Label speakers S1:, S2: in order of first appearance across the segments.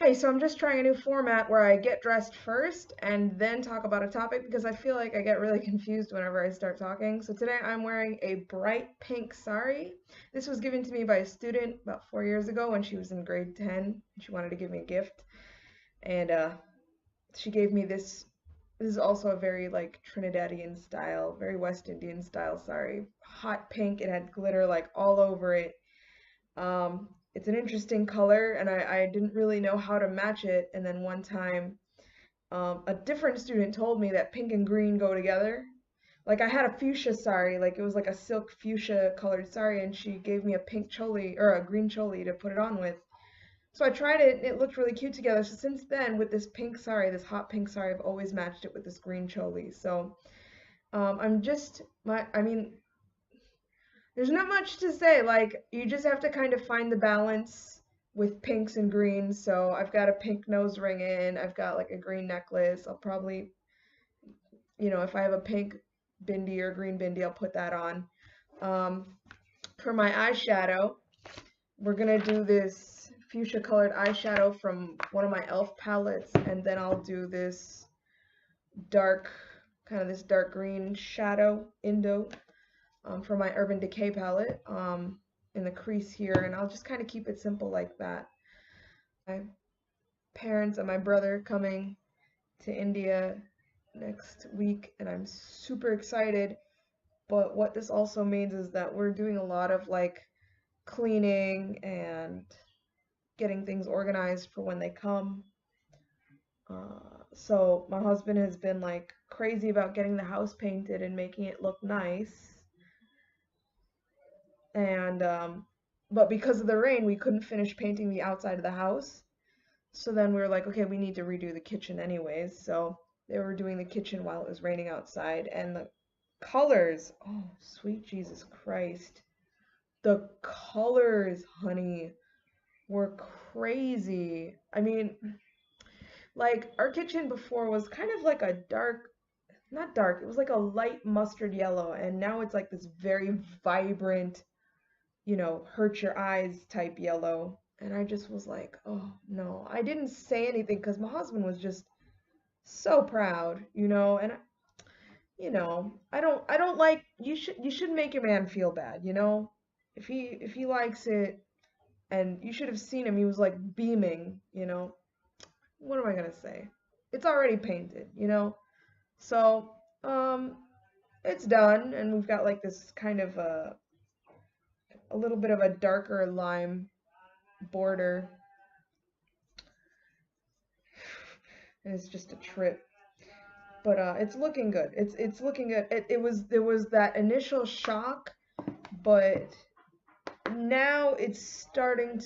S1: Okay, so I'm just trying a new format where I get dressed first and then talk about a topic because I feel like I get really confused whenever I start talking. So today I'm wearing a bright pink sari. This was given to me by a student about 4 years ago when she was in grade 10. She wanted to give me a gift, and she gave me this. This is also a very like Trinidadian style, very West Indian style sari. Hot pink. It had glitter like all over it. It's an interesting color, and I didn't really know how to match it. And then one time, a different student told me that pink and green go together. Like I had a fuchsia sari, like it was like a silk fuchsia colored sari, and she gave me a pink choli or a green choli to put it on with. So I tried it, and it looked really cute together. So since then, with this pink sari, this hot pink sari, I've always matched it with this green choli. So I'm just I mean, there's not much to say. Like, you just have to kind of find the balance with pinks and greens. So I've got a pink nose ring in. I've got like a green necklace. I'll probably, if I have a pink bindi or green bindi, I'll put that on. Um, for my eyeshadow, we're gonna do this fuchsia colored eyeshadow from one of my e.l.f. palettes, and then I'll do this dark, kind of this dark green shadow, Indo, for my Urban Decay palette, in the crease here, and I'll just kind of keep it simple like that. My parents and my brother coming to India next week, and I'm super excited. But what this also means is that we're doing a lot of like cleaning and getting things organized for when they come. So my husband has been like crazy about getting the house painted and making it look nice. And but because of the rain, we couldn't finish painting the outside of the house. So then we were like, okay, we need to redo the kitchen anyways. So they were doing the kitchen while it was raining outside, and the colors, oh, sweet Jesus Christ. The colors, honey, were crazy. I mean, like our kitchen before was kind of like a dark, not dark, it was like a light mustard yellow, and now it's like this very vibrant, hurt your eyes type yellow. And I just was like, oh no. I didn't say anything because my husband was just so proud, and I don't like you should make your man feel bad. If he likes it, and you should have seen him, he was like beaming. What am I gonna say? It's already painted. So, it's done, and we've got like this kind of a little bit of a darker lime border, and it's just a trip. But it's looking good. It's looking good. There was that initial shock, but now I'm starting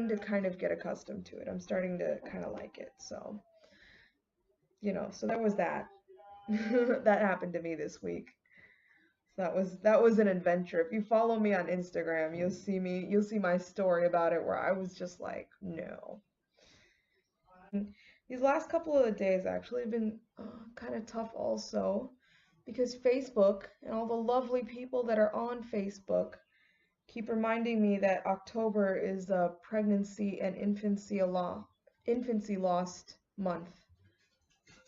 S1: to kind of get accustomed to it. I'm starting to kind of like it. So there was that. That happened to me this week. That was an adventure. If you follow me on Instagram, you'll see my story about it where I was just like, no. And these last couple of days actually have been kind of tough also, because Facebook and all the lovely people that are on Facebook keep reminding me that October is Pregnancy and Infancy Lost Month.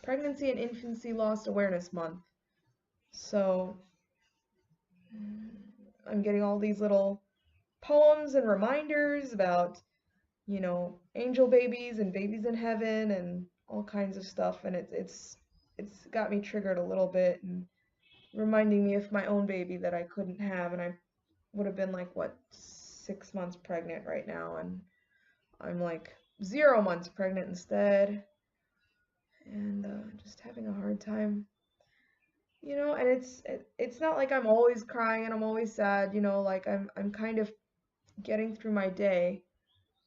S1: Pregnancy and Infancy Lost Awareness Month. So I'm getting all these little poems and reminders about, angel babies and babies in heaven and all kinds of stuff, and it's got me triggered a little bit, and reminding me of my own baby that I couldn't have, and I would have been like, what, 6 months pregnant right now, and I'm like 0 months pregnant instead, and just having a hard time. And it's not like I'm always crying and I'm always sad, like I'm kind of getting through my day,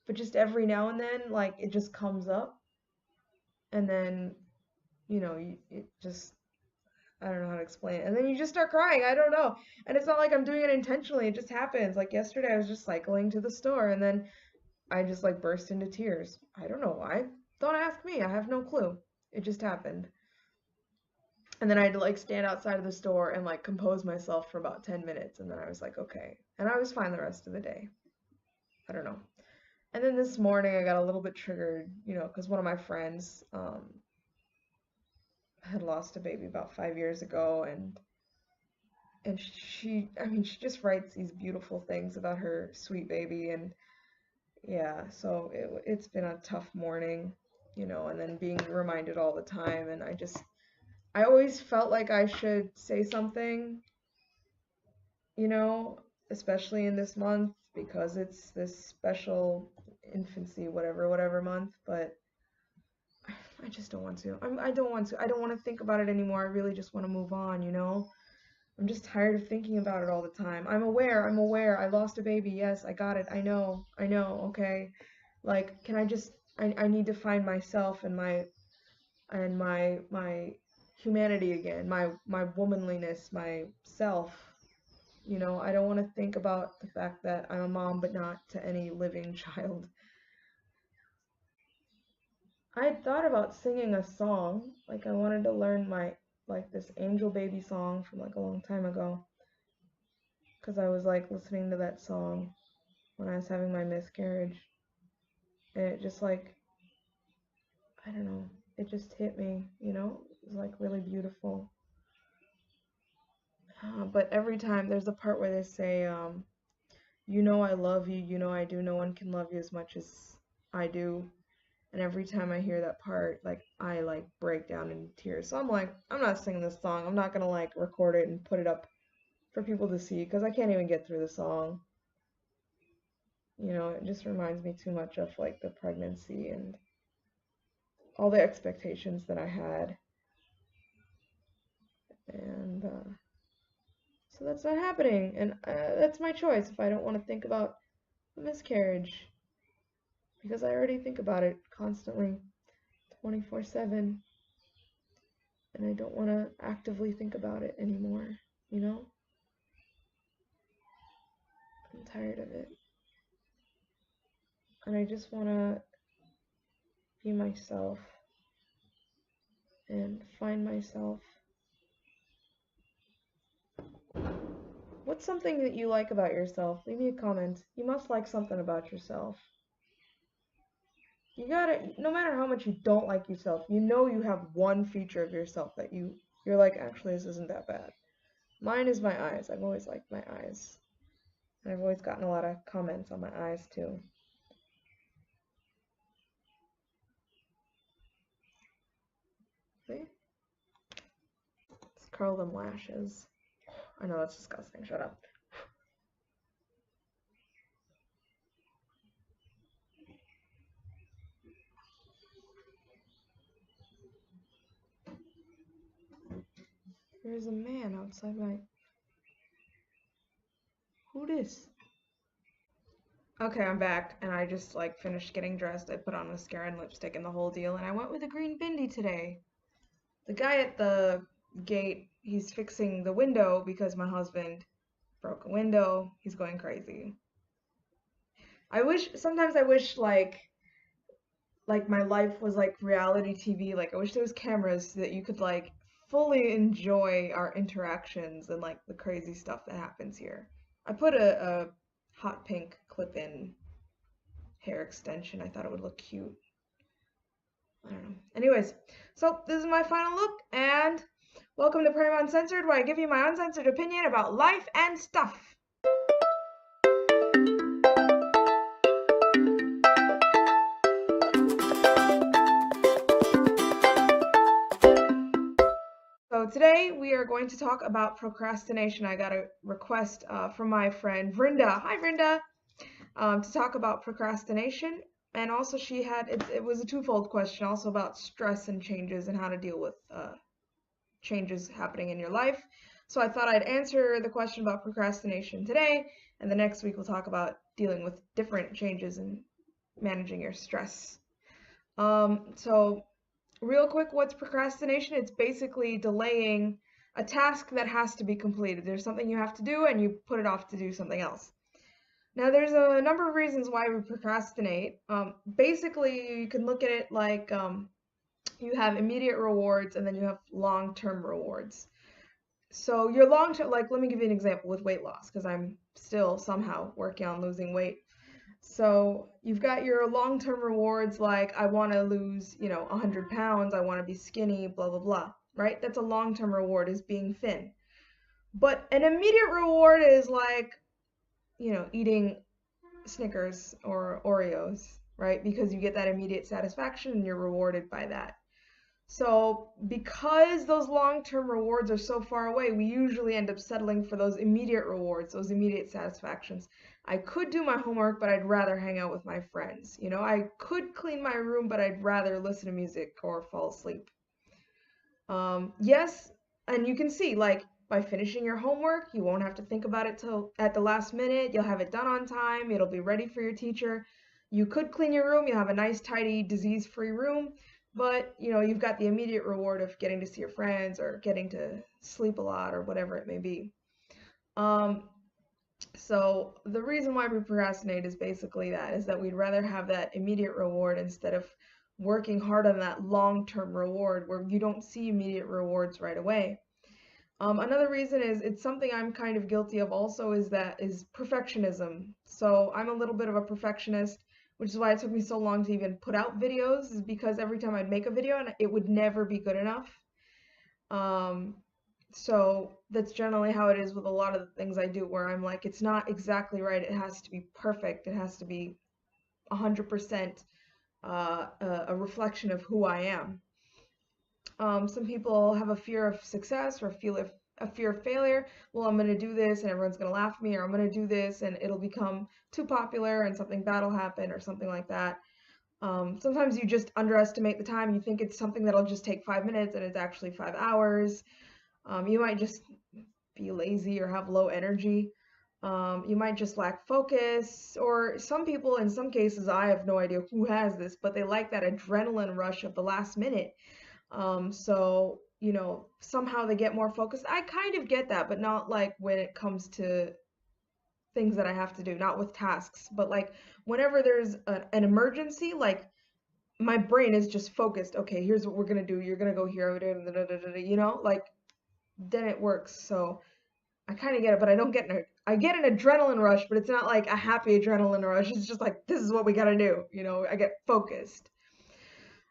S1: but just every now and then, like, it just comes up, and then, it just, I don't know how to explain it, and then you just start crying. I don't know. And it's not like I'm doing it intentionally, it just happens. Like yesterday I was just cycling to the store, and then I just like burst into tears. I don't know why. Don't ask me. I have no clue. It just happened. And then I had to like stand outside of the store and like compose myself for about 10 minutes, and then I was like, okay. And I was fine the rest of the day. I don't know. And then this morning I got a little bit triggered, because one of my friends had lost a baby about 5 years ago, and she just writes these beautiful things about her sweet baby, and yeah, so it's been a tough morning, and then being reminded all the time, and I always felt like I should say something, you know, especially in this month because it's this special infancy, whatever month, but I just don't want to. I don't want to. I don't want to think about it anymore. I really just want to move on. I'm just tired of thinking about it all the time. I'm aware. I lost a baby. Yes, I got it. I know, okay. Like, can I just I need to find myself and my humanity again, my womanliness, my self. I don't want to think about the fact that I'm a mom, but not to any living child. I had thought about singing a song, like I wanted to learn like this Angel Baby song from like a long time ago, because I was like listening to that song when I was having my miscarriage, and it just like, I don't know, it just hit me. It was like really beautiful. But every time there's a part where they say, I love you, I do, no one can love you as much as I do. And every time I hear that part, like I like break down in tears. So I'm like, I'm not singing this song. I'm not gonna like record it and put it up for people to see because I can't even get through the song. It just reminds me too much of like the pregnancy and all the expectations that I had. And so that's not happening. And that's my choice if I don't want to think about the miscarriage because I already think about it constantly, 24/7. And I don't want to actively think about it anymore, you know? I'm tired of it. And I just want to be myself and find myself. What's something that you like about yourself? Leave me a comment. You must like something about yourself. You gotta, no matter how much you don't like yourself, you have one feature of yourself that you're like, actually, this isn't that bad. Mine is my eyes. I've always liked my eyes. And I've always gotten a lot of comments on my eyes, too. See? Let's curl them lashes. I know that's disgusting. Shut up. There's a man outside my... Who this? Okay, I'm back, and I just like finished getting dressed. I put on mascara and lipstick and the whole deal, and I went with a green bindi today. The guy at the gate, he's fixing the window because my husband broke a window. He's going crazy. Sometimes I wish like my life was like reality TV. Like I wish there was cameras so that you could like fully enjoy our interactions and like the crazy stuff that happens here. I put a hot pink clip-in hair extension. I thought it would look cute. I don't know. Anyways, so this is my final look, and welcome to Prema Uncensored, where I give you my uncensored opinion about life and stuff. So today we are going to talk about procrastination. I got a request from my friend Vrinda. Hi, Vrinda. To talk about procrastination, and also it was a twofold question, also about stress and changes and how to deal with changes happening in your life. So I thought I'd answer the question about procrastination today, and the next week we'll talk about dealing with different changes and managing your stress. So real quick, what's procrastination? It's basically delaying a task that has to be completed. There's something you have to do and you put it off to do something else. Now, there's a number of reasons why we procrastinate. Basically, you can look at it like you have immediate rewards and then you have long-term rewards. So your long-term, like, let me give you an example with weight loss, because I'm still somehow working on losing weight. So you've got your long-term rewards like I want to lose, 100 pounds, I want to be skinny, blah, blah, blah, right? That's a long-term reward is being thin. But an immediate reward is like, eating Snickers or Oreos, right? Because you get that immediate satisfaction and you're rewarded by that. So, because those long-term rewards are so far away, we usually end up settling for those immediate rewards, those immediate satisfactions. I could do my homework, but I'd rather hang out with my friends. I could clean my room, but I'd rather listen to music or fall asleep. Yes, and you can see, like, by finishing your homework, you won't have to think about it till at the last minute. You'll have it done on time. It'll be ready for your teacher. You could clean your room. You'll have a nice, tidy, disease-free room. But, you've got the immediate reward of getting to see your friends or getting to sleep a lot or whatever it may be. So the reason why we procrastinate is basically that, is that we'd rather have that immediate reward instead of working hard on that long-term reward where you don't see immediate rewards right away. Another reason is it's something I'm kind of guilty of also is perfectionism. So I'm a little bit of a perfectionist, which is why it took me so long to even put out videos, is because every time I'd make a video and it would never be good enough. So that's generally how it is with a lot of the things I do, where I'm like, it's not exactly right. It has to be perfect. It has to be 100% a reflection of who I am. Some people have a fear of success or a fear of failure. Well, I'm going to do this and everyone's going to laugh at me, or I'm going to do this and it'll become too popular and something bad will happen or something like that. Sometimes you just underestimate the time. You think it's something that'll just take 5 minutes and it's actually 5 hours. You might just be lazy or have low energy. You might just lack focus, or some people, in some cases, I have no idea who has this, but they like that adrenaline rush of the last minute. So, somehow they get more focused. I kind of get that, but not like when it comes to things that I have to do, not with tasks, but like whenever there's an emergency, like my brain is just focused. Okay, here's what we're gonna do. You're gonna go here, like then it works. So I kind of get it, but I get an adrenaline rush, but it's not like a happy adrenaline rush. It's just like, this is what we gotta do. I get focused.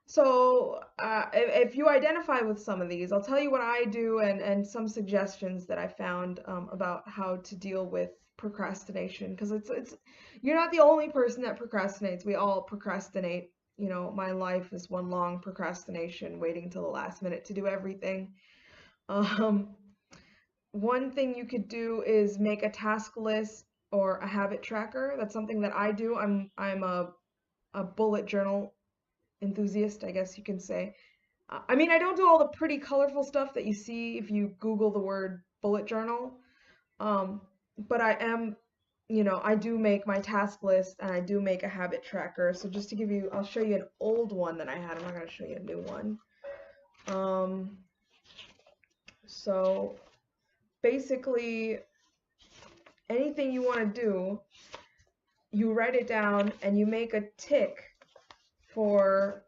S1: So if you identify with some of these, I'll tell you what I do and some suggestions that I found about how to deal with procrastination, because it's you're not the only person that procrastinates. We all procrastinate. My life is one long procrastination, waiting till the last minute to do everything. One thing you could do is make a task list or a habit tracker. That's something that I do. I'm a bullet journal enthusiast, I guess you can say. I mean, I don't do all the pretty colorful stuff that you see if you Google the word bullet journal. But I am, I do make my task list and I do make a habit tracker. So just to give you, I'll show you an old one that I had. I'm not going to show you a new one. So basically, anything you want to do, you write it down and you make a tick for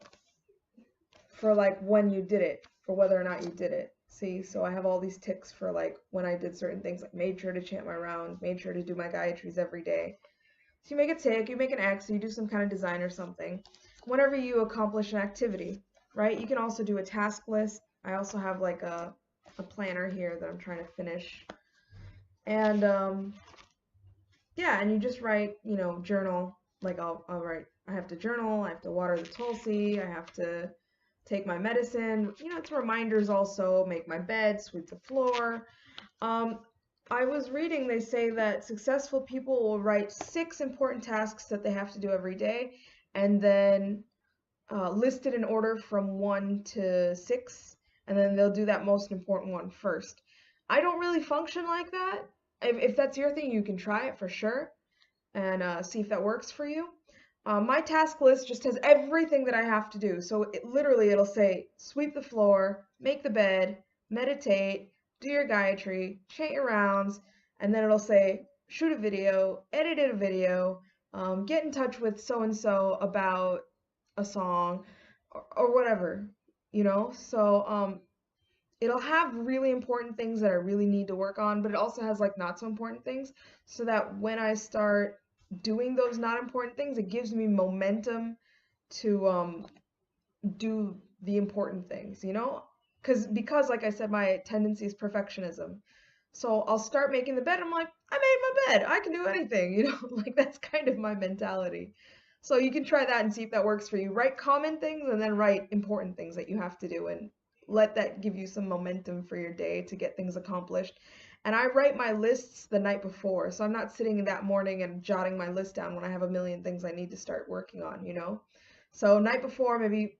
S1: like when you did it, for whether or not you did it. See, so I have all these ticks for like when I did certain things, like made sure to chant my rounds, made sure to do my Gayatris every day. So you make a tick, you make an X, you do some kind of design or something. Whenever you accomplish an activity, right? You can also do a task list. I also have like a planner here that I'm trying to finish. And yeah, and you just write, journal. Like I'll write, I have to journal, I have to water the tulsi, I have to take my medicine. It's reminders also, make my bed, sweep the floor. I was reading, they say that successful people will write 6 important tasks that they have to do every day, and then list it in order from 1 to 6, and then they'll do that most important one first. I don't really function like that. If that's your thing, you can try it for sure and see if that works for you. My task list just has everything that I have to do. So it'll say sweep the floor, make the bed, meditate, do your Gayatri, chant your rounds, and then it'll say shoot a video, edit a video, get in touch with so-and-so about a song, or whatever, So it'll have really important things that I really need to work on, but it also has like not so important things, so that when I start doing those not important things, it gives me momentum to do the important things, you know? Because like I said, my tendency is perfectionism. So I'll start making the bed. I'm like, I made my bed. I can do anything, you know? Like that's kind of my mentality. So you can try that and see if that works for you. Write common things and then write important things that you have to do and let that give you some momentum for your day to get things accomplished. And I write my lists the night before. So I'm not sitting in that morning and jotting my list down when I have a million things I need to start working on, you know? So night before, maybe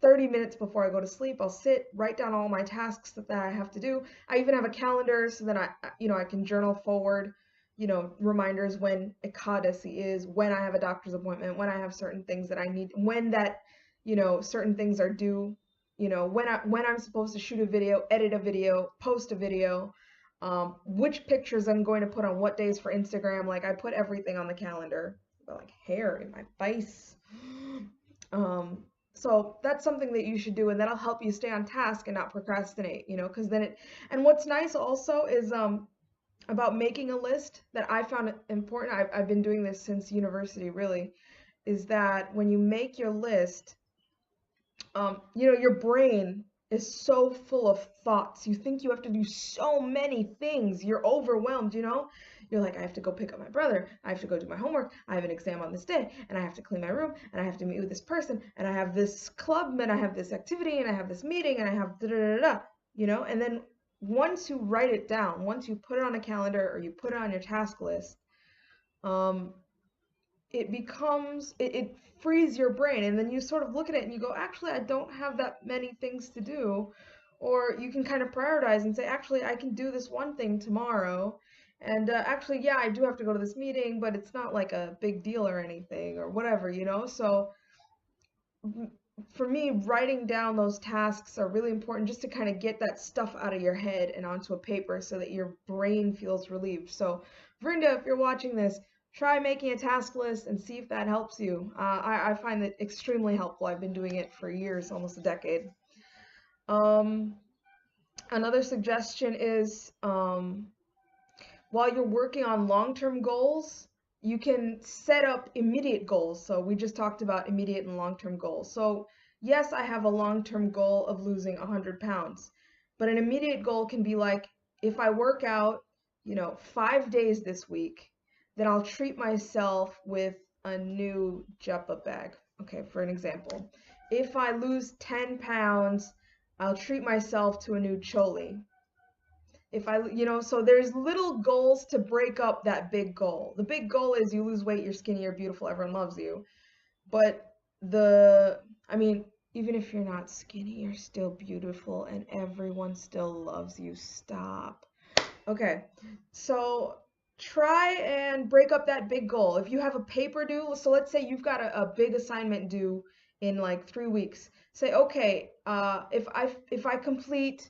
S1: 30 minutes before I go to sleep, I'll sit, write down all my tasks that I have to do. I even have a calendar so then I can journal forward, reminders when Ekadasi is, when I have a doctor's appointment, when I have certain things that I need, when that, certain things are due, when I'm supposed to shoot a video, edit a video, post a video, which pictures I'm going to put on what days for Instagram. Like I put everything on the calendar, like hair in my face. So that's something that you should do, and that'll help you stay on task and not procrastinate, because and what's nice also is about making a list that I found important. I've been doing this since university, really, is that when you make your list, your brain is so full of thoughts. You think you have to do so many things. You're overwhelmed, You're like, I have to go pick up my brother. I have to go do my homework. I have an exam on this day, and I have to clean my room, and I have to meet with this person, and I have this club, and I have this activity, and I have this meeting, and I have da da da da, And then once you write it down, once you put it on a calendar or you put it on your task list, it frees your brain, and then you sort of look at it and you go, actually, I don't have that many things to do. Or you can kind of prioritize and say, actually, I can do this one thing tomorrow. And actually, yeah, I do have to go to this meeting, but it's not like a big deal or anything or whatever, So for me, writing down those tasks are really important just to kind of get that stuff out of your head and onto a paper so that your brain feels relieved. So, Verinda, if you're watching this, try making a task list and see if that helps you. I find it extremely helpful. I've been doing it for years, almost a decade. Another suggestion is while you're working on long-term goals, you can set up immediate goals. So we just talked about immediate and long-term goals. So yes, I have a long-term goal of losing 100 pounds, but an immediate goal can be like, if I work out, 5 days this week, then I'll treat myself with a new japa bag. Okay, for an example. If I lose 10 pounds, I'll treat myself to a new choli. If so there's little goals to break up that big goal. The big goal is you lose weight, you're skinny, you're beautiful, everyone loves you. But even if you're not skinny, you're still beautiful and everyone still loves you. Stop. Okay, so try and break up that big goal. If you have a paper due, so let's say you've got a big assignment due in like 3 weeks. Say, okay, if I complete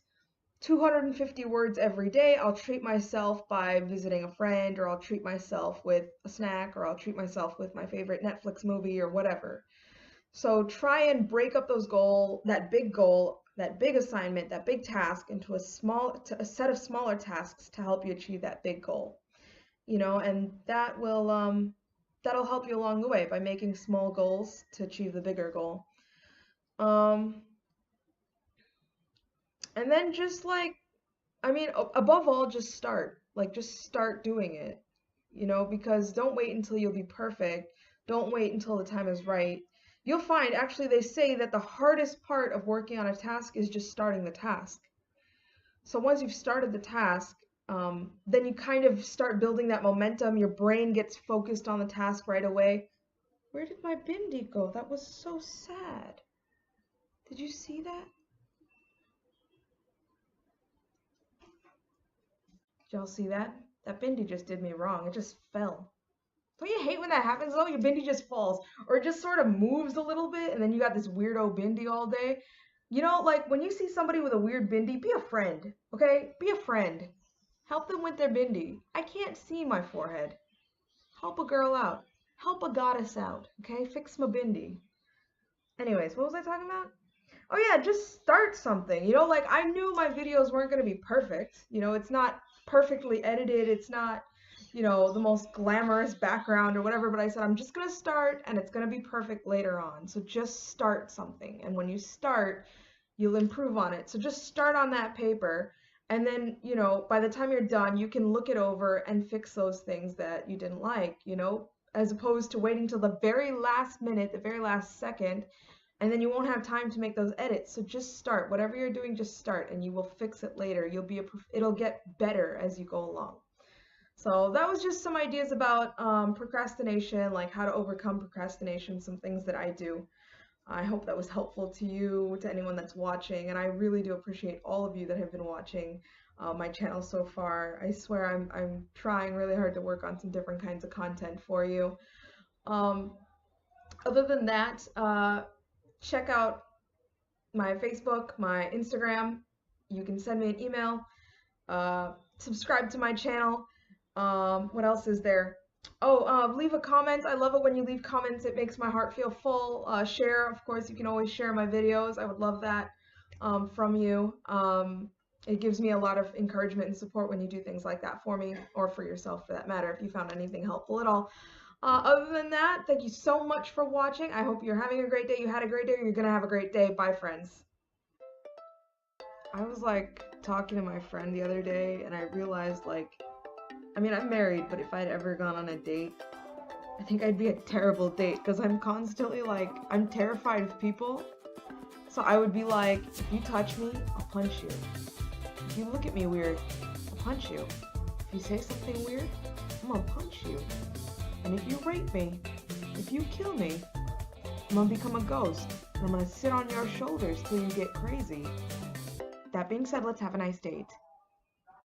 S1: 250 words every day, I'll treat myself by visiting a friend, or I'll treat myself with a snack, or I'll treat myself with my favorite Netflix movie or whatever. So try and break up those goal, that big assignment, that big task into a set of smaller tasks to help you achieve that big goal. And that'll help you along the way by making small goals to achieve the bigger goal. And then just above all, just start. Just start doing it, because don't wait until you'll be perfect. Don't wait until the time is right. You'll find, actually, they say that the hardest part of working on a task is just starting the task. So once you've started the task, then you kind of start building that momentum. Your brain gets focused on the task right away. Where did my bindi go? That was so sad. Did you see that? Did y'all see that? That bindi just did me wrong. It just fell. Don't you hate when that happens though? Your bindi just falls. Or it just sort of moves a little bit and then you got this weirdo bindi all day. Like when you see somebody with a weird bindi, be a friend, okay? Be a friend. Help them with their bindi. I can't see my forehead. Help a girl out. Help a goddess out, okay? Fix my bindi. Anyways, what was I talking about? Oh yeah, just start something. Like I knew my videos weren't going to be perfect. It's not perfectly edited. It's not, the most glamorous background or whatever, but I said I'm just gonna start and it's gonna be perfect later on. So just start something. And when you start, you'll improve on it. So just start on that paper. And then, by the time you're done, you can look it over and fix those things that you didn't like, as opposed to waiting till the very last minute, the very last second, and then you won't have time to make those edits. So just start. Whatever you're doing, just start, and you will fix it later. It'll get better as you go along. So that was just some ideas about procrastination, like how to overcome procrastination, some things that I do. I hope that was helpful to you, to anyone that's watching, and I really do appreciate all of you that have been watching my channel so far. I swear I'm trying really hard to work on some different kinds of content for you. Other than that, check out my Facebook, my Instagram. You can send me an email. Subscribe to my channel. What else is there? Oh, leave a comment. I love it when you leave comments. It makes my heart feel full. Share, of course, you can always share my videos. I would love that from you. It gives me a lot of encouragement and support when you do things like that for me, or for yourself for that matter, if you found anything helpful at all. Other than that, thank you so much for watching. I hope you're having a great day. You had a great day, or you're going to have a great day. Bye, friends. I was talking to my friend the other day, and I realized I'm married, but if I'd ever gone on a date, I think I'd be a terrible date because I'm constantly I'm terrified of people. So I would be like, if you touch me, I'll punch you. If you look at me weird, I'll punch you. If you say something weird, I'm gonna punch you. And if you rape me, if you kill me, I'm gonna become a ghost. And I'm gonna sit on your shoulders till you get crazy. That being said, let's have a nice date.